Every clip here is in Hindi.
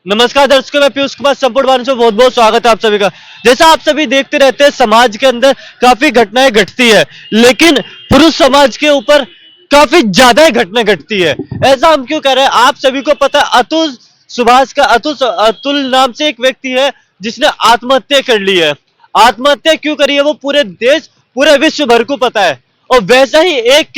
नमस्कार दर्शकों, मैं पीयूष कुमार संपूर्ण वाहिनी से बहुत बहुत स्वागत है आप सभी का। जैसा आप सभी देखते रहते हैं, समाज के अंदर काफी घटनाएं घटती है, लेकिन पुरुष समाज के ऊपर काफी ज्यादा घटनाएं घटती है। ऐसा हम क्यों कर रहे हैं, आप सभी को पता है। अतुल सुभाष का अतुल नाम से एक व्यक्ति है जिसने आत्महत्या कर ली है। आत्महत्या क्यों करी है वो पूरे देश, पूरे विश्व भर को पता है। और वैसा ही एक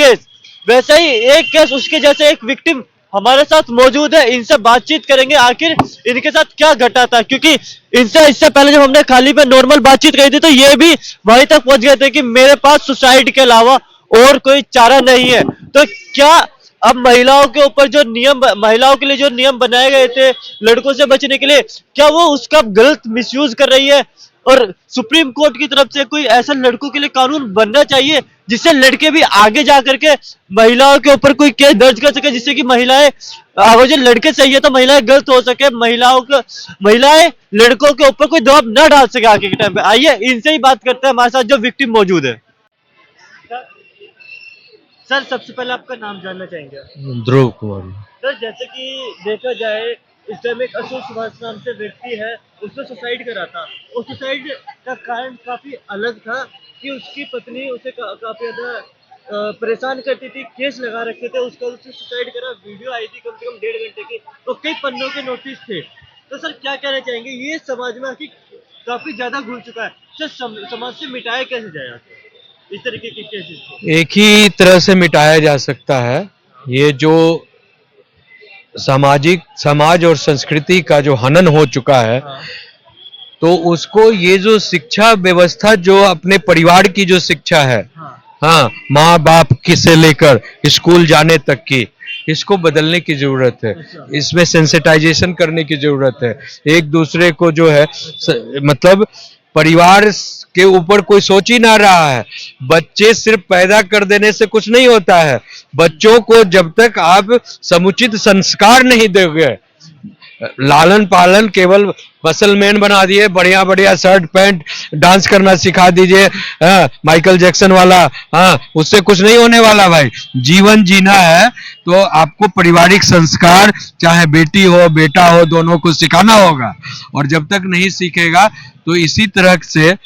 केस उसके जैसे एक विक्टिम हमारे साथ मौजूद है। इनसे बातचीत करेंगे आखिर इनके साथ क्या घटा था, क्योंकि इनसे इससे पहले जब हमने खाली पे नॉर्मल बातचीत करी थी तो ये भी वहीं तक पहुंच गए थे कि मेरे पास सुसाइड के अलावा और कोई चारा नहीं है। तो क्या अब महिलाओं के ऊपर जो नियम, महिलाओं के लिए जो नियम बनाए गए थे लड़कों से बचने के लिए, क्या वो उसका गलत मिसयूज कर रही है? और सुप्रीम कोर्ट की तरफ से कोई ऐसा लड़कों के लिए कानून बनना चाहिए जिससे लड़के भी आगे जा करके महिलाओं के ऊपर कोई केस दर्ज कर सके, जिससे कि महिलाएं, अगर जो लड़के सही है तो महिलाएं गलत हो सके, महिलाएं लड़कों के ऊपर कोई दबाव न डाल सके आगे के टाइम पे। आइए इनसे ही बात करते हैं, हमारे साथ जो विक्टिम मौजूद है। सर, सबसे पहले आपका नाम जानना चाहेंगे। ध्रुव कुमार। सर, जैसे कि देखा जाए, इस टाइम एक अशोक सुभाष नाम से व्यक्ति है, उसने सुसाइड करा था। और सुसाइड का कारण काफी अलग था कि उसकी पत्नी उसे काफी ज्यादा परेशान करती थी, केस लगा रखे थे उसका, उसने सुसाइड करा। वीडियो आई थी कम से कम 1.5 घंटे की, और कई पन्नों के नोटिस थे। तो सर, क्या कहना चाहेंगे, ये समाज में आखिर काफी ज्यादा घुल चुका है। सर, समाज से मिटाया कैसे जाए आखिर इस तरीके के केसेस को? एक ही तरह से मिटाया जा सकता है। ये जो समाज और संस्कृति का जो हनन हो चुका है, हाँ। तो उसको ये जो शिक्षा व्यवस्था, जो अपने परिवार की जो शिक्षा है, हाँ। हाँ, माँ बाप की से लेकर स्कूल जाने तक की, इसको बदलने की जरूरत है। अच्छा। इसमें सेंसिटाइजेशन करने की जरूरत है। एक दूसरे को जो है मतलब परिवार के ऊपर कोई सोच ही ना रहा है। बच्चे सिर्फ पैदा कर देने से कुछ नहीं होता है। बच्चों को जब तक आप समुचित संस्कार नहीं दोगे, लालन पालन केवल मसलमैन बना दिए, बढ़िया बढ़िया शर्ट पैंट, डांस करना सिखा दीजिए, माइकल जैक्सन वाला, हाँ, उससे कुछ नहीं होने वाला भाई। जीवन जीना है तो आपको पारिवारिक संस्कार, चाहे बेटी हो बेटा हो, दोनों को सिखाना होगा। और जब तक नहीं सीखेगा तो इसी तरह से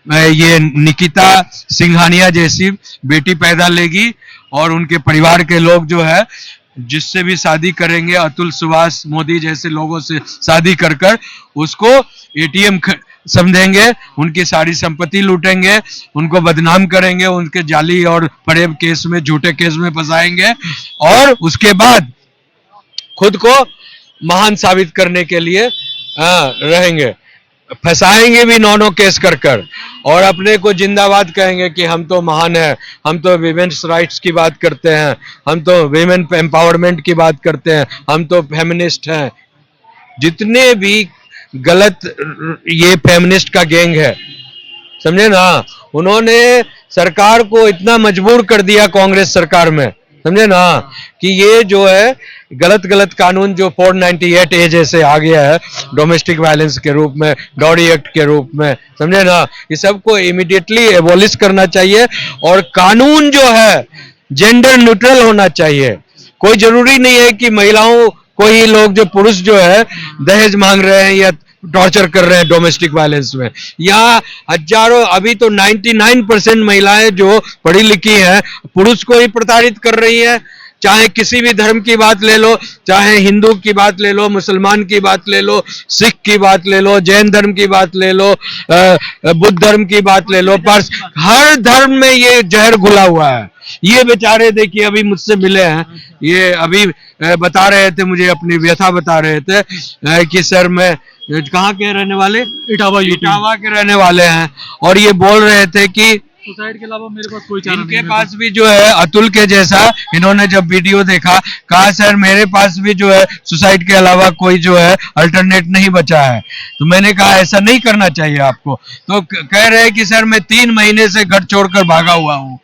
ये निकिता सिंघानिया जैसी बेटी पैदा लेगी, और उनके परिवार के लोग जो है जिससे भी शादी करेंगे, अतुल सुभाष मोदी जैसे लोगों से शादी कर कर उसको एटीएम समझेंगे, उनकी सारी संपत्ति लूटेंगे, उनको बदनाम करेंगे, उनके जाली और फरेब केस में, झूठे केस में फंसाएंगे, और उसके बाद खुद को महान साबित करने के लिए रहेंगे, फंसाएंगे भी नौ केस कर कर, और अपने को जिंदाबाद कहेंगे कि हम तो महान है, हम तो विमेन्स राइट्स की बात करते हैं, हम तो विमेन एम्पावरमेंट की बात करते हैं, हम तो फेमिनिस्ट हैं। जितने भी गलत ये फेमिनिस्ट का गैंग है, समझे ना, उन्होंने सरकार को इतना मजबूर कर दिया कांग्रेस सरकार में, समझे ना, कि ये जो है गलत गलत कानून जो 498 ए जैसे आ गया है, डोमेस्टिक वायलेंस के रूप में, डॉरी एक्ट के रूप में, समझे ना, ये सबको इमीडिएटली एबॉलिश करना चाहिए। और कानून जो है जेंडर न्यूट्रल होना चाहिए। कोई जरूरी नहीं है कि महिलाओं को ही लोग, जो पुरुष जो है दहेज मांग रहे हैं या टॉर्चर कर रहे हैं डोमेस्टिक वायलेंस में, यहाँ हजारों, अभी तो 99% महिलाएं जो पढ़ी लिखी हैं पुरुष को ही प्रताड़ित कर रही हैं। चाहे किसी भी धर्म की बात ले लो, चाहे हिंदू की बात ले लो, मुसलमान की बात ले लो, सिख की बात ले लो, जैन धर्म की बात ले लो, बुद्ध धर्म की बात ले लो, पर हर धर्म में ये जहर घुला हुआ है। ये बेचारे देखिए अभी मुझसे मिले हैं, ये अभी बता रहे थे, मुझे अपनी व्यथा बता रहे थे कि सर मैं कहाँ के रहने वाले, इटावा के रहने वाले हैं, और ये बोल रहे थे कि सुसाइड के अलावा मेरे पास कोई चारा नहीं है। इनके पास भी जो है अतुल के जैसा, इन्होंने जब वीडियो देखा, कहा सर मेरे पास भी जो है सुसाइड के अलावा कोई जो है अल्टरनेट नहीं बचा है। तो मैंने कहा ऐसा नहीं करना चाहिए आपको। तो कह रहे हैं कि सर मैं 3 महीने से घर छोड़कर भागा हुआ हूँ।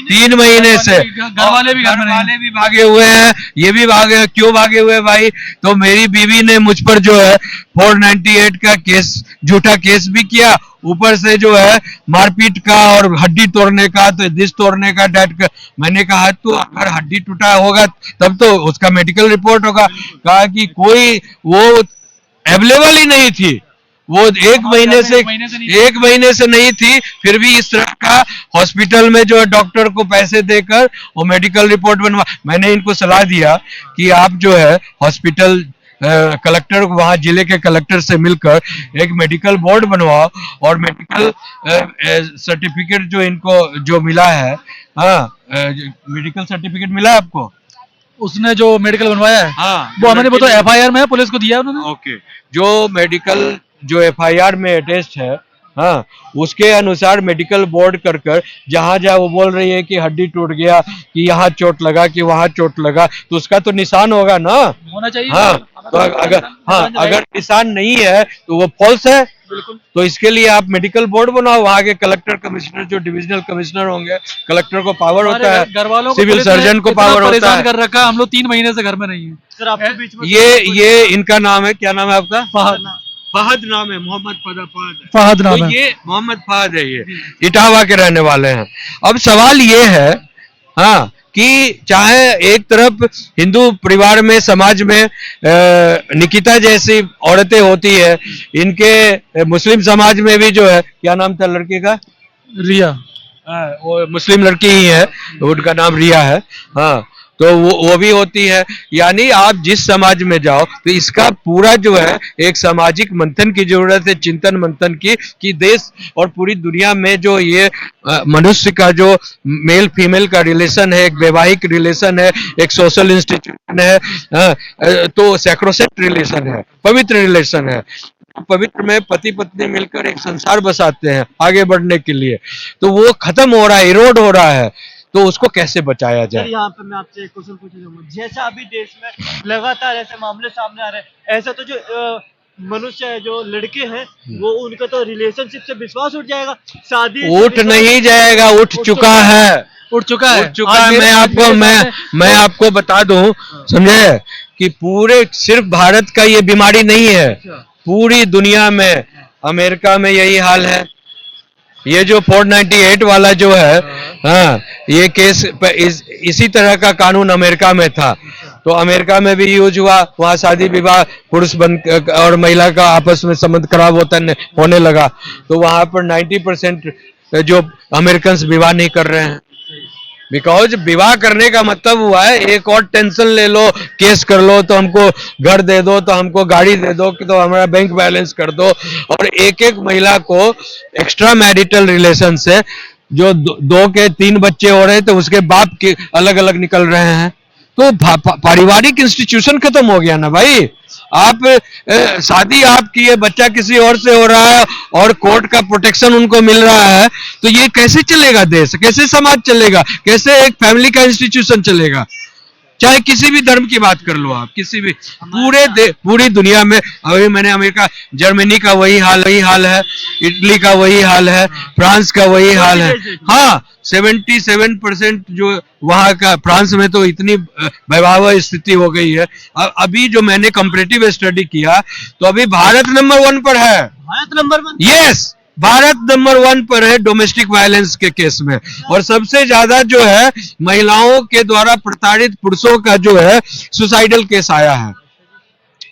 3 महीने से घर वाले भी भागे हुए हैं, ये भी भागे। क्यों भागे हुए भाई? तो मेरी बीवी ने मुझ पर जो है 498 का केस, झूठा केस भी किया, ऊपर से जो है मारपीट का और हड्डी तोड़ने का, तो दिस तोड़ने का, डेट का। मैंने कहा तो अगर हड्डी टूटा होगा तब तो उसका मेडिकल रिपोर्ट होगा। कहा कि कोई वो अवेलेबल ही नहीं थी। वो एक महीने से नहीं थी, फिर भी इस तरह का हॉस्पिटल में जो है डॉक्टर को पैसे देकर वो मेडिकल रिपोर्ट बनवा। मैंने इनको सलाह दिया कि आप जो है हॉस्पिटल कलेक्टर वहां जिले के कलेक्टर से मिलकर एक मेडिकल बोर्ड बनवाओ और मेडिकल सर्टिफिकेट जो इनको जो मिला है, हाँ मेडिकल सर्टिफिकेट मिला है आपको? उसने जो मेडिकल बनवाया है, हाँ, वो हमें नहीं पता, एफआईआर में है, पुलिस को दिया है उन्होंने। ओके, जो मेडिकल जो एफआईआर में अटैच्ड है, हाँ उसके अनुसार मेडिकल बोर्ड कर जहां जहां वो बोल रही है कि हड्डी टूट गया, कि यहाँ चोट लगा, कि वहां चोट लगा, तो उसका तो निशान होगा ना, होना चाहिए। हाँ तो अगर निशान नहीं है तो वो फॉल्स है। तो इसके लिए आप मेडिकल बोर्ड बनाओ, वहां के कलेक्टर कमिश्नर जो डिविजनल कमिश्नर होंगे, कलेक्टर को पावर होता है, घर वालों को सिविल सर्जन को पावर होता परेशान है। कर रखा है, हम लोग 3 महीने से घर में नहीं है। सर आपके बीच में ये इनका नाम है, क्या नाम है आपका? फहद नाम है, मोहम्मद फहद नाम तो है। ये मोहम्मद फहद है, ये इटावा के रहने वाले हैं। अब सवाल ये है, हाँ कि चाहे एक तरफ हिंदू परिवार में समाज में निकिता जैसी औरतें होती है, इनके मुस्लिम समाज में भी जो है, क्या नाम था लड़के का? रिया। वो मुस्लिम लड़की ही है, उनका नाम रिया है, हाँ तो वो भी होती है। यानी आप जिस समाज में जाओ तो इसका पूरा जो है एक सामाजिक मंथन की जरूरत है, चिंतन मंथन की, कि देश और पूरी दुनिया में जो ये मनुष्य का जो मेल फीमेल का रिलेशन है, एक वैवाहिक रिलेशन है, एक सोशल इंस्टीट्यूशन है, तो सैक्रोसेंट रिलेशन है, पवित्र रिलेशन है। पवित्र में पति पत्नी मिलकर एक संसार बसाते हैं आगे बढ़ने के लिए, तो वो खत्म हो रहा है, इरोड हो रहा है, तो उसको कैसे बचाया जाए? यहाँ पे मैं आपसे एक क्वेश्चन पूछना चाहूंगा, जैसा अभी देश में लगातार ऐसे मामले सामने आ रहे हैं, ऐसा तो जो मनुष्य है, जो लड़के हैं, वो उनका तो रिलेशनशिप से विश्वास उठ जाएगा, शादी उठ नहीं जाएगा, उठ चुका है, उठ चुका है। मैं आपको बता दूं, समझे, कि पूरे सिर्फ भारत का ये बीमारी नहीं है, पूरी दुनिया में, अमेरिका में यही हाल है। ये जो 498 वाला जो है, हाँ ये केस इसी तरह का कानून अमेरिका में था, तो अमेरिका में भी यूज हुआ, वहां शादी विवाह पुरुष और महिला का आपस में संबंध खराब होने लगा, तो वहां पर 90% जो अमेरिकन विवाह नहीं कर रहे हैं, बिकॉज विवाह करने का मतलब हुआ है एक और टेंशन ले लो, केस कर लो तो हमको घर दे दो, तो हमको गाड़ी दे दो, कि तो हमारा बैंक बैलेंस कर दो, और एक एक महिला को एक्स्ट्रा मैरिटल रिलेशन से जो 2 के 3 बच्चे हो रहे हैं, तो उसके बाप के अलग अलग निकल रहे हैं, तो पारिवारिक इंस्टीट्यूशन खत्म हो गया ना भाई। आप शादी आप की है, बच्चा किसी और से हो रहा है और कोर्ट का प्रोटेक्शन उनको मिल रहा है, तो ये कैसे चलेगा देश, कैसे समाज चलेगा, कैसे एक फैमिली का इंस्टीट्यूशन चलेगा? चाहे किसी भी धर्म की बात कर लो आप, किसी भी पूरी दुनिया में, अभी मैंने अमेरिका, जर्मनी का वही हाल है, इटली का वही हाल है, फ्रांस का वही हाल है, हाँ 77% जो वहां का, फ्रांस में तो इतनी भयावह स्थिति हो गई है। अभी जो मैंने कंपैरेटिव स्टडी किया, तो अभी भारत नंबर 1 पर है। Bharat number 1? Yes, Bharat number 1 पर है डोमेस्टिक वायलेंस के केस में, और सबसे ज्यादा जो है महिलाओं के द्वारा प्रताड़ित पुरुषों का जो है सुसाइडल केस आया है,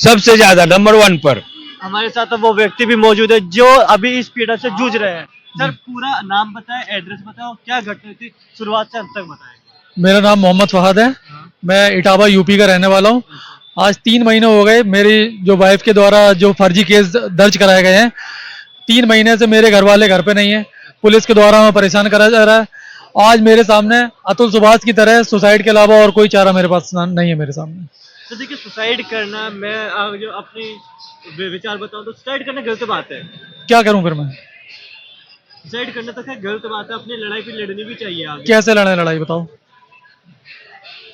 सबसे ज्यादा नंबर 1 पर। हमारे साथ वो व्यक्ति भी मौजूद है जो अभी इस पीड़ा से जूझ रहे हैं। सर पूरा नाम बताएं, एड्रेस बताओ, क्या घटना थी, शुरुआत से अंत तक बताएं। मेरा नाम मोहम्मद फहद है, मैं इटावा यूपी का रहने वाला हूँ। आज 3 महीने हो गए मेरी जो वाइफ के द्वारा जो फर्जी केस दर्ज कराए गए हैं। 3 महीने से मेरे घर वाले घर पे नहीं है, पुलिस के द्वारा हमें परेशान करा जा रहा है। आज मेरे सामने अतुल सुभाष की तरह सुसाइड के अलावा और कोई चारा मेरे पास नहीं है मेरे सामने। तो देखिए, सुसाइड करना, मैं जो अपनी विचार बताऊं तो सुसाइड करना गलत बात है। क्या करूं फिर मैं? सुसाइड करना तो खैर गलत बात है, अपनी लड़ाई भी लड़नी भी चाहिए आगे। कैसे लड़े लड़ाई बताओ?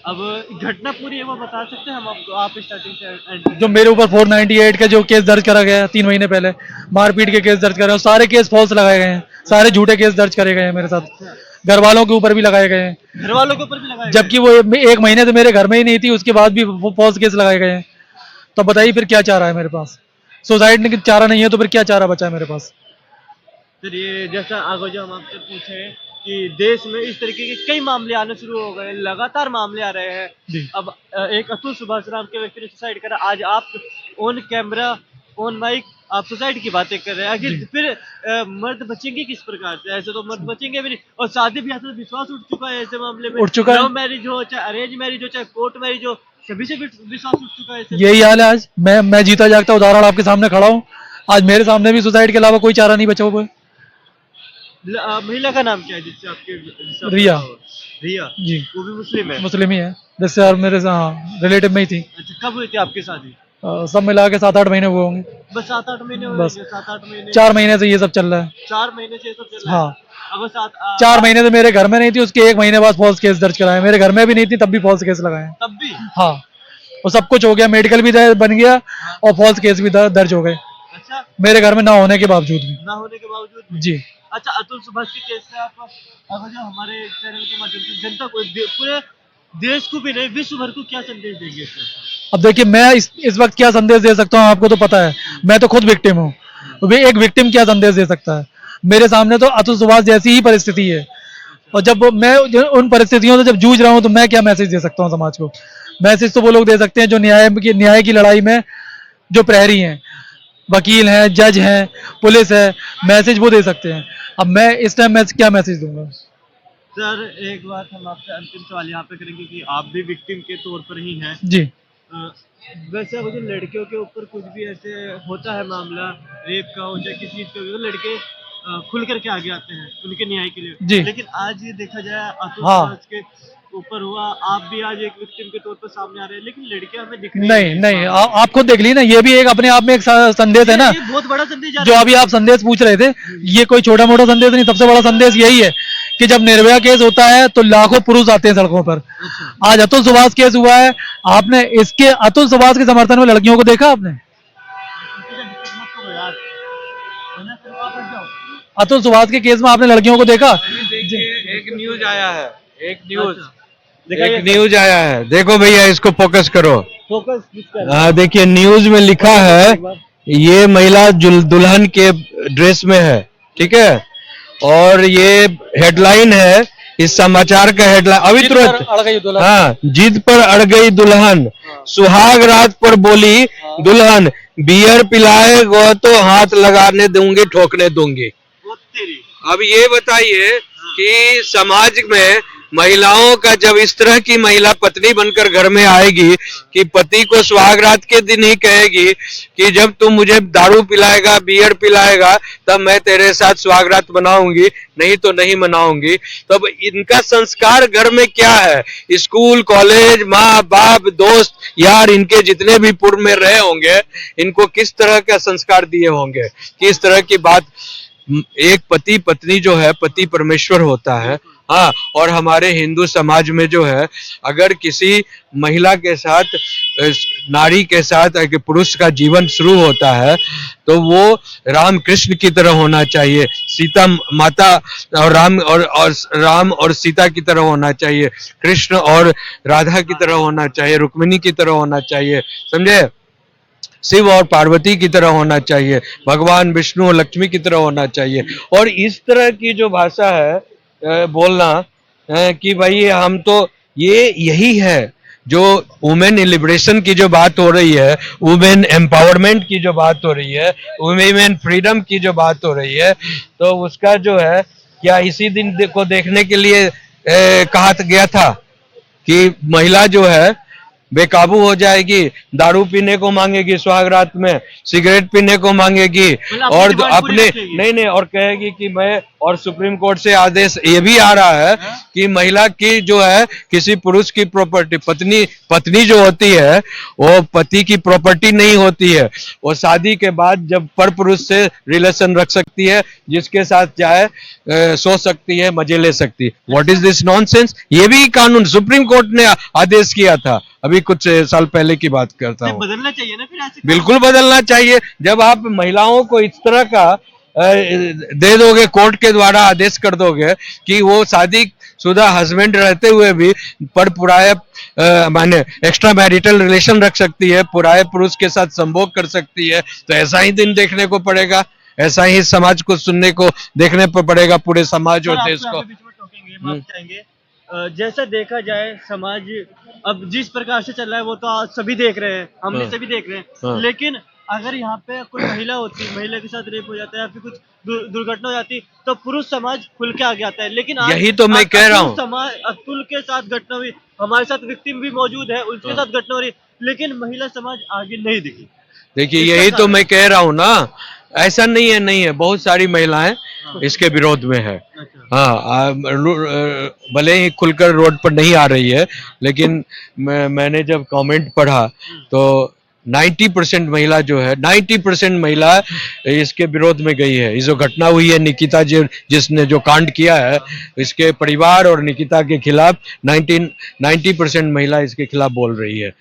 अब घटना पूरी है वो बता सकते हैं हम आपको, आप स्टार्टिंग से एंड। जो मेरे ऊपर 498 का जो केस दर्ज करा गया है 3 महीने पहले, मारपीट के केस दर्ज करे हैं, सारे केस फॉल्स लगाए गए हैं, सारे झूठे केस दर्ज करे गए हैं मेरे साथ। घर वालों के ऊपर भी लगाए गए हैं, घर वालों के ऊपर भी लगाए, जबकि वो 1 महीने से मेरे घर में ही नहीं थी, उसके बाद भी वो फॉल्स केस लगाए गए हैं। तो बताइए फिर क्या चारा है मेरे पास? सुसाइड की चारा नहीं है तो फिर क्या चारा बचा है मेरे पास? फिर ये जैसा आगे जो हम आपसे पूछे कि देश में इस तरीके के कई मामले आने शुरू हो गए, लगातार मामले आ रहे हैं। अब एक अतुल सुभाष नाम के व्यक्ति ने सुसाइड करा, आज आप ऑन कैमरा ऑन माइक आप सुसाइड की बातें कर रहे हैं, आखिर फिर मर्द बचेंगे किस प्रकार से? ऐसे तो मर्द बचेंगे भी नहीं, और शादी ब्याह से तो विश्वास उठ चुका है ऐसे मामले में। उठ चुका है। लव मैरिज हो चाहे अरेंज मैरिज हो चाहे कोर्ट मैरिज हो, सभी से विश्वास उठ चुका है ऐसे। यही हाल है आज। मैं जीता जागता उदाहरण आपके सामने खड़ा हूँ। आज मेरे सामने भी सुसाइड के अलावा कोई चारा नहीं बचा हुआ है। महिला का नाम क्या है जिससे आपका रिया। हुआ? रिया। जी। वो भी मुस्लिम है? मुस्लिम ही है, जिससे यार मेरे से हाँ रिलेटिव में ही थी। अच्छा, कब हुई थी आपकी शादी? सब मिला के 7-8 महीने हुए होंगे। बस 7-8 महीने हुए बस होंगे, 7-8 महीने। 4 महीने से ये सब चल रहा है। 4 महीने से ये सब चल रहा है। हाँ, अब 4 महीने से मेरे घर में नहीं थी, उसके 1 महीने बाद फॉल्स केस दर्ज कराया। मेरे घर में भी नहीं थी तब भी फॉल्स केस लगाए। तब भी? हाँ, और सब कुछ हो गया, मेडिकल भी बन गया और फॉल्स केस भी दर्ज हो गए अच्छा, मेरे घर में ना होने के बावजूद भी। ना होने के बावजूद भी? जी। अच्छा, अतुल सुभाष के केस से आप अगर जो हमारे चैनल के माध्यम से जनता को पूरे देश को भी नहीं विश्व भर को क्या संदेश देंगे इससे? अब देखिए, मैं इस वक्त क्या संदेश दे सकता हूँ आपको तो पता है, मैं तो खुद विक्टिम हूँ। एक विक्टिम क्या संदेश दे सकता है? मेरे सामने तो अतुल सुभाष जैसी ही परिस्थिति है, और जब मैं उन परिस्थितियों से जब जूझ रहा हूँ तो मैं क्या मैसेज दे सकता हूँ समाज को? मैसेज तो वो लोग दे सकते हैं जो न्याय की लड़ाई में जो प्रहरी हैं, वकील हैं, जज हैं, पुलिस है, मैसेज वो दे सकते हैं। अब मैं इस टाइम मैं क्या मैसेज दूंगा? सर, एक बात हम आपसे अंतिम सवाल यहाँ पे करेंगे कि आप भी विक्टिम के तौर पर ही हैं। जी। वैसे अगर जो लड़कियों के ऊपर कुछ भी ऐसे होता है मामला, रेप का हो चाहे किसी चीज का हो, तो लड़के खुल करके आगे आते हैं उनके न्याय के लिए। जी। लेकिन आज ये देखा जाए अतुल हाँ। सुभाष के ऊपर हुआ, आप भी आज एक विक्टिम के तौर पर सामने आ रहे हैं, लेकिन लड़कियां हमें दिख रही नहीं हैं। नहीं, आप खुद देख ली ना, ये भी एक अपने आप में एक संदेश है ना। ये बहुत बड़ा संदेश जा जो रहा है। अभी आप संदेश पूछ रहे थे, ये कोई छोटा मोटा संदेश नहीं, सबसे बड़ा संदेश यही है कि जब निर्भया केस होता है तो लाखों पुरुष आते हैं सड़कों पर। अच्छा। आज अतुल सुभाष केस हुआ है, आपने इसके अतुल सुभाष के समर्थन में लड़कियों को देखा आपने? दिक्कत मत करो यार, है ना? फिर आप हट जाओ। अतुल सुभाष के केस में आपने लड़कियों को देखा? देखिए, एक न्यूज आया है, एक दिखाइए न्यूज आया है, देखो भैया इसको फोकस करो। फोकस किस पर? हाँ, देखिए न्यूज में लिखा है, ये महिला दुल्हन के ड्रेस में है, ठीक है, और ये हेडलाइन है, इस समाचार का हेडलाइन अभी जिद तुरंत। पर अड़ गई दुल्हन। हाँ, जिद पर अड़ गई दुल्हन, सुहाग रात पर बोली दुल्हन, बियर पिलाएगा तो हाथ लगाने दूंगी, ठोकने दूंगी। वो तेरी। अब ये बताइए कि समाज में महिलाओं का जब इस तरह की महिला पत्नी बनकर घर में आएगी कि पति को सुहागरात के दिन ही कहेगी कि जब तू मुझे दारू पिलाएगा, बियर पिलाएगा, तब मैं तेरे साथ सुहागरात मनाऊंगी, नहीं तो नहीं मनाऊंगी। तब इनका संस्कार घर में क्या है? स्कूल, कॉलेज, माँ बाप, दोस्त यार, इनके जितने भी पूर्व में रहे होंगे, इनको किस तरह का संस्कार दिए होंगे? किस तरह की बात? एक पति पत्नी जो है, पति परमेश्वर होता है। हाँ, और हमारे हिंदू समाज में जो है, अगर किसी महिला के साथ, नारी के साथ अगर पुरुष का जीवन शुरू होता है तो वो राम कृष्ण की तरह होना चाहिए, सीता माता और राम और सीता की तरह होना चाहिए, कृष्ण और राधा की तरह होना चाहिए, रुक्मिणी की तरह होना चाहिए, समझे? शिव और पार्वती की तरह होना चाहिए, भगवान विष्णु और लक्ष्मी की तरह होना चाहिए। और इस तरह की जो भाषा है बोलना कि भाई हम तो, यही है जो वुमेन लिबरेशन की जो बात हो रही है, वुमेन एम्पावरमेंट की जो बात हो रही है, वुमेन फ्रीडम की जो बात हो रही है, तो उसका जो है क्या इसी दिन को देखने के लिए कहा गया था कि महिला जो है बेकाबू हो जाएगी, दारू पीने को मांगेगी, सुहागरात में सिगरेट पीने को मांगेगी, और अपने नहीं, और कहेगी कि मैं, और सुप्रीम कोर्ट से आदेश ये भी आ रहा है कि महिला की जो है किसी पुरुष की प्रॉपर्टी, पत्नी जो होती है वो पति की प्रॉपर्टी नहीं होती है, वो शादी के बाद जब पर पुरुष से रिलेशन रख सकती है, जिसके साथ चाहे सो सकती है, मजे ले सकती है। What is this nonsense? ये भी कानून सुप्रीम कोर्ट ने आदेश किया था, अभी कुछ साल पहले की बात करता हूँ। बदलना चाहिए ना फिर ऐसे? बिल्कुल बदलना चाहिए। जब आप महिलाओं को इस तरह का दे दोगे, कोर्ट के द्वारा आदेश कर दोगे कि वो शादीशुदा हस्बैंड रहते हुए भी पर पुराए माने एक्स्ट्रा मैरिटल रिलेशन रख सकती है, पुराए पुरुष के साथ संभोग कर सकती है, तो ऐसा ही दिन देखने को पड़ेगा, ऐसा ही समाज को सुनने को देखने पर पड़ेगा, पूरे समाज और देश को। बीच में टोकेंगे, माफ चाहेंगे। जैसा देखा जाए समाज अब जिस प्रकार से चल रहा है वो तो आज सभी देख रहे हैं, हमने हाँ। सभी देख रहे हैं, हाँ। लेकिन अगर यहाँ पे कोई महिला होती, महिला के साथ रेप हो जाता है या फिर कुछ दुर्घटना हो जाती, तो पुरुष समाज खुल के आगे आता है। लेकिन आज यही तो मैं कह रहा हूँ। समाज, अतुल के साथ घटना हुई, हमारे साथ विक्टिम भी मौजूद है, उनके साथ घटना हो रही, लेकिन महिला समाज आगे नहीं दिखी। देखिए इसका यही तो कारण- मैं कह रहा हूँ ना, ऐसा नहीं है, बहुत सारी महिलाएं इसके विरोध में है। अच्छा। हाँ, भले ही खुलकर रोड पर नहीं आ रही है, लेकिन मैंने जब कमेंट पढ़ा तो 90% महिला जो है, 90% महिला इसके विरोध में गई है। ये जो घटना हुई है निकिता जिसने जो कांड किया है, इसके परिवार और निकिता के खिलाफ 90% महिला इसके खिलाफ बोल रही है।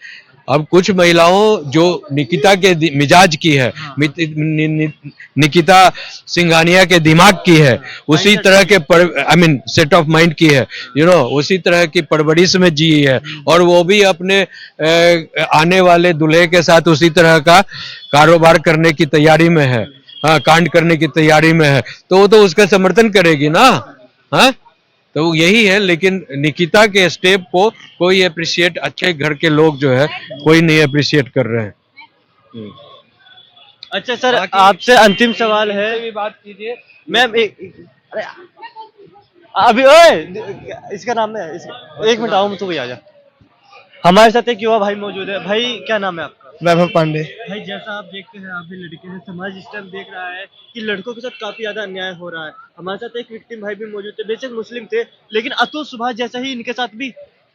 अब कुछ महिलाओं जो निकिता के मिजाज की है, निकिता सिंघानिया के दिमाग की है, उसी तरह के सेट ऑफ माइंड की है, उसी तरह की परवरिश में जी है, और वो भी अपने आने वाले दूल्हे के साथ उसी तरह का कारोबार करने की तैयारी में है, हाँ, कांड करने की तैयारी में है, तो वो तो उसका समर्थन करेगी ना। हाँ, तो यही है। लेकिन निकिता के स्टेप को कोई अप्रिशिएट, अच्छे घर के लोग जो है कोई नहीं अप्रिशिएट कर रहे हैं। अच्छा सर, आपसे अंतिम सवाल है। भी बात कीजिए मैम, अरे अभी ओए, इसका नाम है एक मिनट आओ, तो भी आ जा। हमारे साथ एक युवा भाई मौजूद है। भाई क्या नाम है आपका? वैभव पांडे। भाई जैसा आप देखते हैं, आप भी लड़के हैं, समाज इस टाइम देख रहा है कि लड़कों के साथ काफी ज्यादा अन्याय हो रहा है। हमारे साथ एक विक्टिम भाई भी मौजूद थे, बेशक मुस्लिम थे, लेकिन अतुल सुभाष जैसा ही इनके साथ भी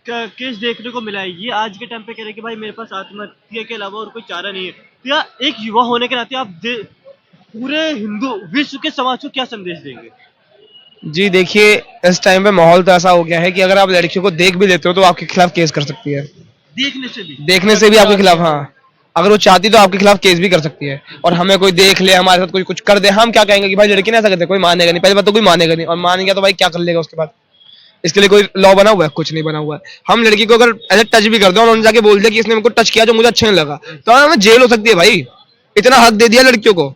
केस देखने को मिला है। ये आज के टाइम पे कह रहे हैं कि भाई मेरे पास आत्महत्या के अलावा और कोई चारा नहीं है। तो या एक युवा होने के नाते आप पूरे हिंदू विश्व के समाज को क्या संदेश देंगे? जी देखिए, इस टाइम पे माहौल तो ऐसा हो गया है कि अगर आप लड़कियों को देख भी लेते हो तो आपके खिलाफ केस कर सकती है। देखने से भी आपके खिलाफ, हाँ, अगर वो चाहती तो आपके खिलाफ केस भी कर सकती है। और हमें कोई देख ले, हमारे साथ कोई कुछ कर दे, हम क्या कहेंगे कि भाई लड़की ने ऐसा करते, कोई मानेगा नहीं। पहली बात तो कोई मानेगा नहीं, और मान गया तो भाई क्या कर लेगा उसके बाद। इसके लिए कोई लॉ बना हुआ है? कुछ नहीं बना हुआ है। हम लड़की को अगर ऐसे टच भी कर दो और उन्होंने जाके बोल दिया कि इसने मेरे को टच किया जो मुझे अच्छा नहीं लगा, तो हमें जेल हो सकती है। भाई इतना हक दे दिया लड़कियों को,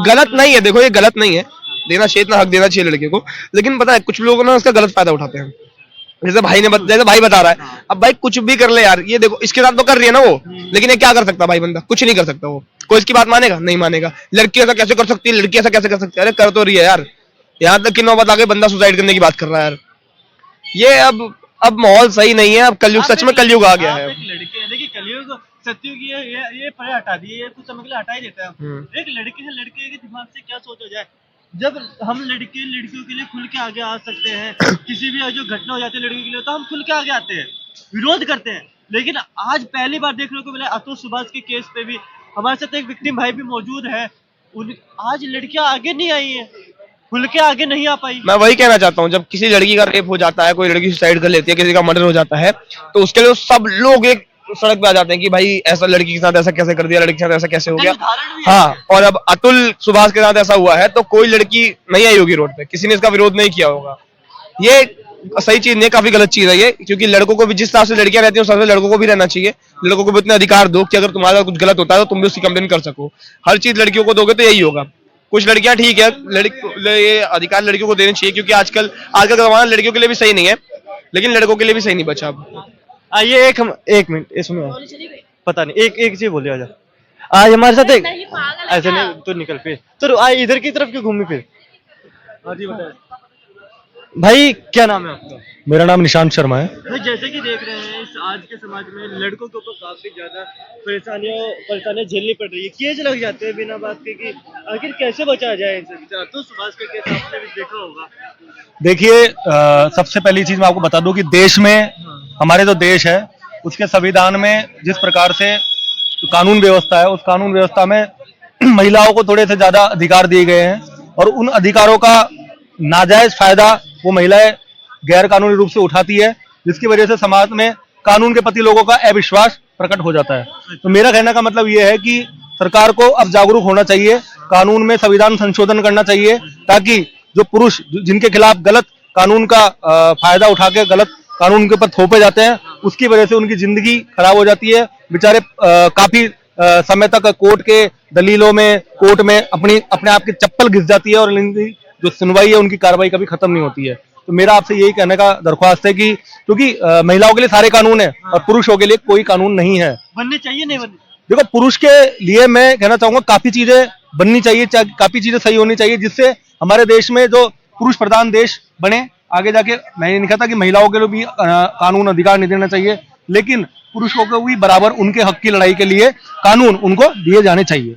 गलत नहीं है। देखो ये गलत नहीं है, देना चाहिए, इतना हक देना चाहिए लड़कियों को। लेकिन पता है कुछ लोग ना उसका गलत फायदा उठाते हैं। जैसे भाई बता रहा है, अब भाई कुछ भी कर ले यार, ये देखो इसके साथ तो कर रही है ना वो, लेकिन ये क्या कर सकता भाई, बंदा कुछ नहीं कर सकता। वो कोई इसकी बात मानेगा? नहीं मानेगा। लड़की ऐसा कैसे कर सकती है, लड़की ऐसा कैसे कर सकती है? अरे कर तो रही है यार। यहाँ तक कि नौबत आके बंदा सुसाइड करने की बात कर रहा है यार। ये अब माहौल सही नहीं है। अब कलयुग, सच में कलयुग आ गया है। एक लड़के हैं, देखिए कलयुग सत्युग ये परे हटा दिए, ये कुछ समय के लिए हटा ही देता है। एक लड़के है, लड़के के दिमाग से क्या सोचा जाए? जब हम लड़कियों के लिए खुल के आगे आ सकते हैं, किसी भी जो घटना हो जाती है लड़कियों के लिए, तो हम खुल के आगे आते हैं, विरोध करते हैं। लेकिन आज पहली बार देखने को मिला अतुल सुभाष के केस पे भी हमारे साथ एक विक्टिम भाई भी मौजूद है। आज लड़कियां आगे नहीं आई है, खुल के आगे नहीं आ पाई। मैं वही कहना चाहता हूँ, जब किसी लड़की का रेप हो जाता है, कोई लड़की सुसाइड कर लेती है, किसी का मर्डर हो जाता है, तो उसके लिए सब लोग एक सड़क पे आ जाते हैं कि भाई ऐसा लड़की के साथ ऐसा कैसे कर दिया, लड़की के साथ ऐसा कैसे हो गया। हाँ, और अब अतुल सुभाष के साथ ऐसा हुआ है तो कोई लड़की नहीं आई होगी रोड पे, किसी ने इसका विरोध नहीं किया होगा। ये सही चीज नहीं, काफी गलत चीज है ये, क्योंकि लड़कों को भी जिस तरह से लड़कियां रहती हैं उस तरह से लड़कों को भी रहना चाहिए। लड़कों को भी इतने अधिकार दो कि अगर तुम्हारा कुछ गलत होता है तो तुम भी उसकी कंप्लेन कर सको। हर चीज लड़कियों को दोगे तो यही होगा। कुछ लड़कियां ठीक है, ये अधिकार लड़कियों को देने चाहिए, क्योंकि आजकल का जमाना लड़कियों के लिए भी सही नहीं है, लेकिन लड़कों के लिए भी सही नहीं बचा अब। आइए एक मिनट इसमें पता नहीं, एक चीज बोलिए। आजा आज हमारे साथ एक ऐसे नहीं तो निकल फिर तो आई इधर की तरफ क्यों घूमी फिर? हाँ जी बताइए भाई, क्या नाम है आपका? मेरा नाम निशांत शर्मा है। भाई जैसे कि देख रहे हैं, इस आज के समाज में लड़कों के ऊपर काफी ज्यादा परेशानियां झेलनी पड़ रही है, केस लग जाते हैं बिना बात के कि आखिर कैसे बचाया जाए इनसे। तो सुभाष का केस आपने भी देखा होगा। देखिए, सबसे पहली चीज मैं आपको बता दूं कि देश में, हमारे जो देश है उसके संविधान में जिस प्रकार से कानून व्यवस्था है, उस कानून व्यवस्था में महिलाओं को थोड़े से ज्यादा अधिकार दिए गए हैं, और उन अधिकारों का नाजायज फायदा वो महिलाएं गैर कानूनी रूप से उठाती है, जिसकी वजह से समाज में कानून के प्रति लोगों का अविश्वास प्रकट हो जाता है। तो मेरा कहने का मतलब ये है कि सरकार को अब जागरूक होना चाहिए, कानून में संविधान संशोधन करना चाहिए, ताकि जो पुरुष जिनके खिलाफ गलत कानून का फायदा उठा के गलत कानून के ऊपर थोपे जाते हैं, उसकी वजह से उनकी जिंदगी खराब हो जाती है। बेचारे काफी समय तक कोर्ट के दलीलों में, कोर्ट में अपने आप की चप्पल घिस जाती है, और इनकी जो सुनवाई है उनकी कार्रवाई कभी खत्म नहीं होती है। तो मेरा आपसे यही कहने का दरख्वास्त है कि क्योंकि महिलाओं के लिए सारे कानून है और पुरुषों के लिए कोई कानून नहीं है। बनने चाहिए नहीं बनने? देखो, पुरुष के लिए मैं कहना चाहूंगा काफी चीजें बननी चाहिए, काफी चीजें सही होनी चाहिए, जिससे हमारे देश में जो पुरुष प्रधान देश बने। आगे जाके मैं ये नहीं कहता कि महिलाओं के लिए भी कानून अधिकार नहीं देना चाहिए, लेकिन पुरुषों को भी बराबर उनके हक की लड़ाई के लिए कानून उनको दिए जाने चाहिए।